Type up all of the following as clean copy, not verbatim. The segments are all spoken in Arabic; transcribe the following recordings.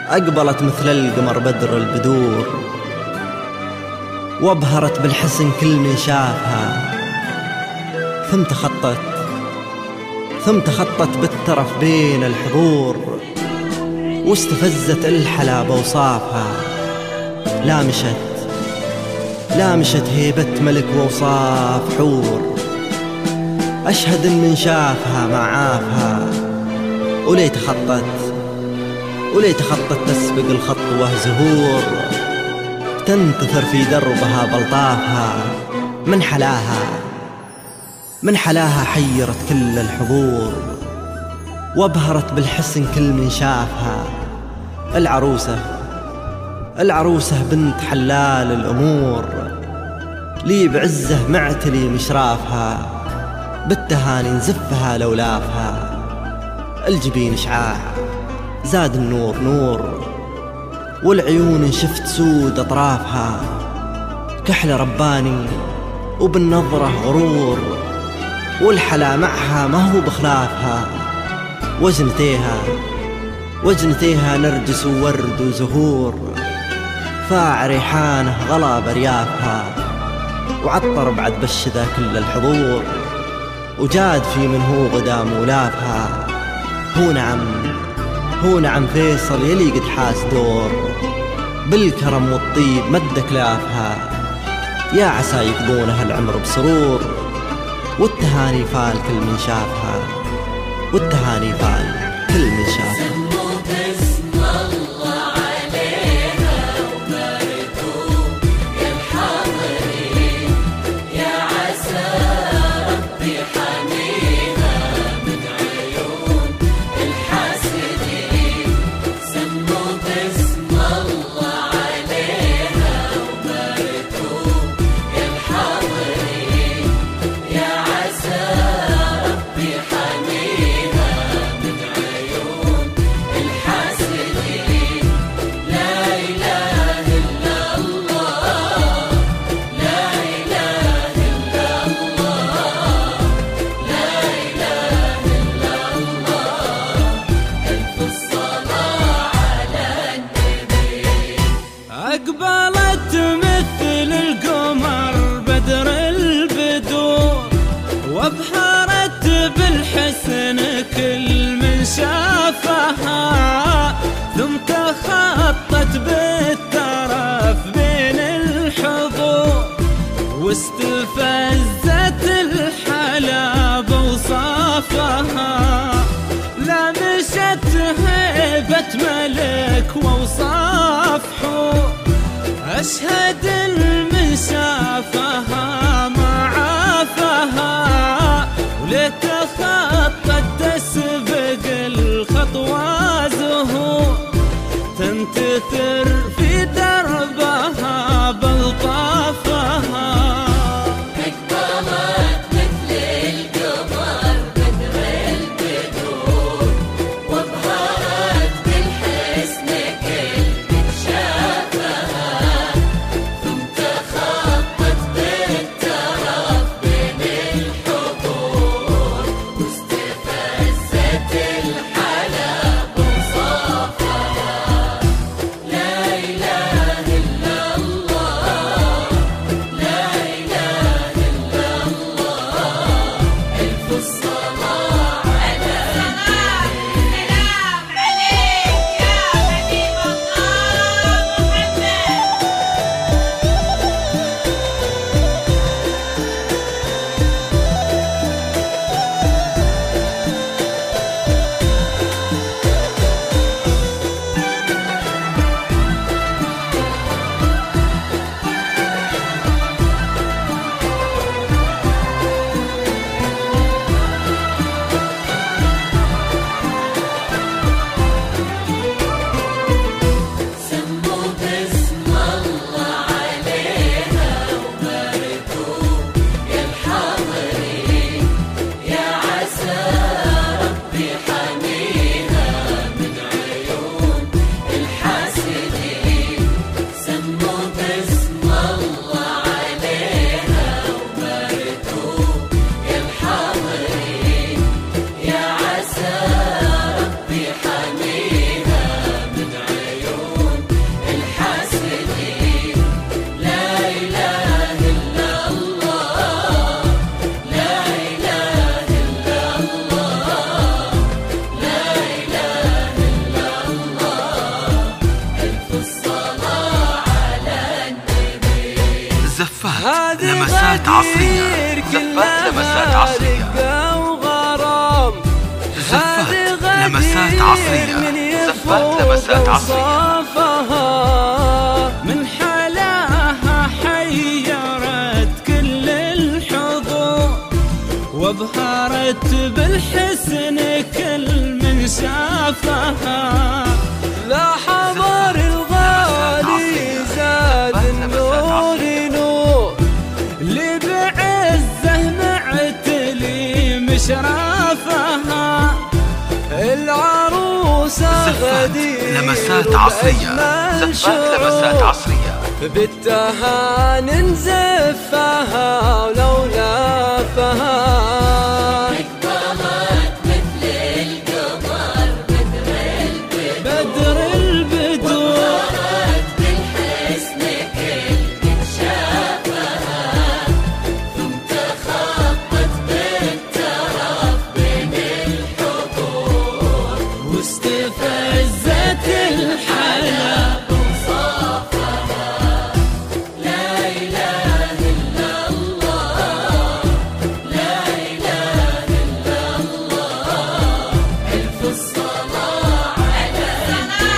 أقبلت مثل القمر بدر البدور، وابهرت بالحسن كل من شافها، ثم تخطت بالترف بين الحضور، واستفزت الحلا بوصافها. لامشت هيبة ملك ووصاف حور، أشهد إن من شافها ما عافها. وليت خطت تسبق الخطوة زهور، تنتثر في دربها بلطافها. من حلاها حيرت كل الحضور، وابهرت بالحسن كل من شافها. العروسة بنت حلال الأمور، لي بعزه معتلي مشرافها. بالتهاني نزفها لولافها، الجبين إشعاع زاد النور نور، والعيون شفت سود أطرافها. كحل رباني وبالنظرة غرور، والحلا معها ما هو بخلافها. وجنتيها نرجس وورد وزهور، فاع ريحانه غلا بريافها. وعطر بعد بشذا كل الحضور، وجاد في من هو غدا مولافها. هو نعم فيصل يلي قد حاس دور، بالكرم والطيب مد كلافها. يا عسى يقضونها العمر بسرور، والتهاني فال كل من شافها. أقبلت مثل القمر بدر البدور، وابهرت بالحسن كل من شافها. ثم تخطت بالترف بين الحضور، واستفزت الحلا بوصافها. لامشت هيبة ملك ووصاف حور، أشهد من شافها ما عافها. وليت خطت تسبق الخطوة زهور، تنتثر في دربها بلطافها. لمسات عصرية. زفات لمسات عصرية. زفات لمسات عصرية. زفات لمسات عصرية. من حلاها حيرت كل الحضور، وابهرت بالحسن كل من شافها. لا حضر الغالي زاد النور نور، اللي بعزه معتلي مشرافها. العروسة غدير لمسات عصرية. زفات لمسات عصرية. بالتهاني نزفها ولولا فها. واستفزت الحلا وصافها. لا إله إلا الله، لا إله إلا الله. ألف الصلاة على النبي.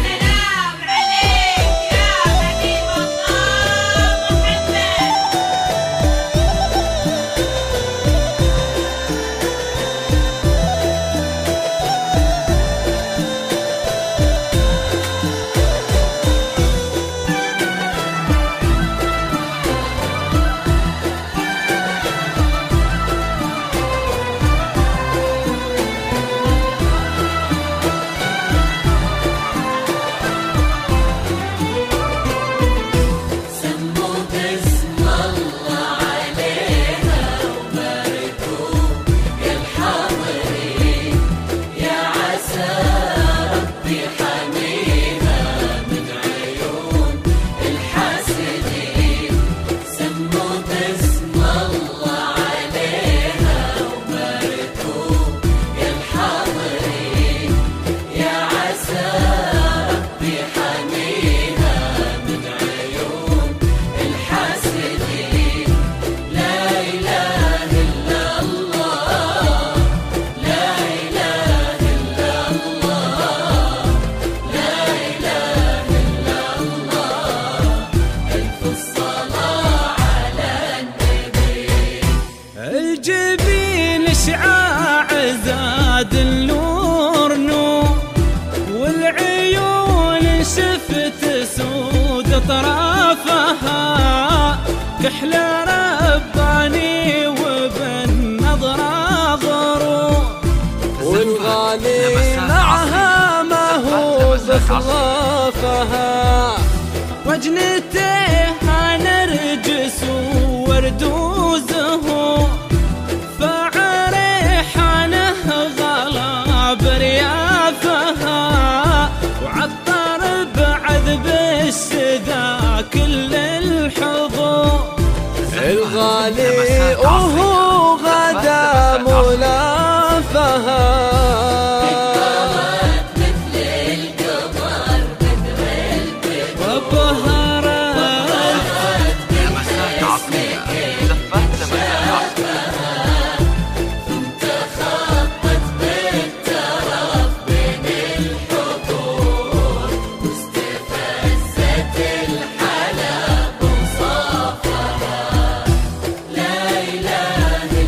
سلام عليك يا حبيب الله محمد. الجبين شعاع زاد النور نور، والعيون شفت سود طرافها. كحل رباني وبالنظرة غرور، والغالي معها ما هو بخلافها. وجنته نرجس ورد وزهور، فريحانه غلا بريافها. وعطر بعذب الشذا كل الحضور. الغالي وهو غدا ملافها. لا إله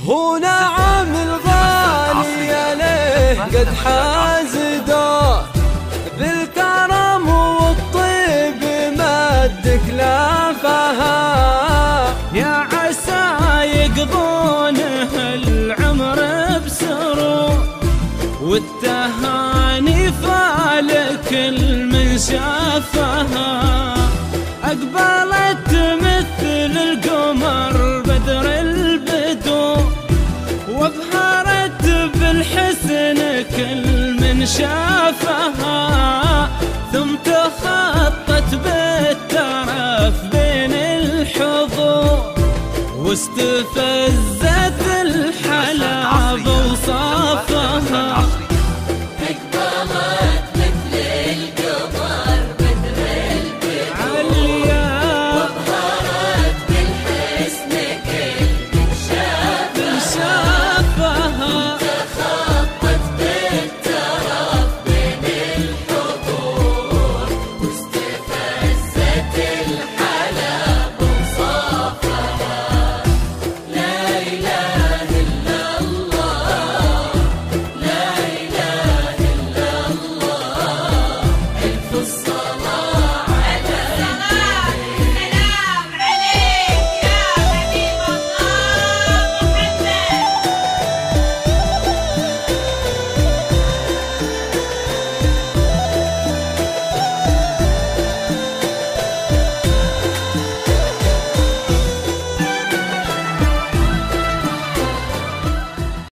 هو نعم الغالي عليه قد حاز دور بالكرم والطيب مد كلافها، يا عسى يقضونه العمر بسرور والتهاني فالكل من شافها. أقبلت مثل القمر بدر البدور وابهرت بالحسن كل من شافها، ثم تخطت بالترف بين الحضور واستفزت الحلا بوصافها.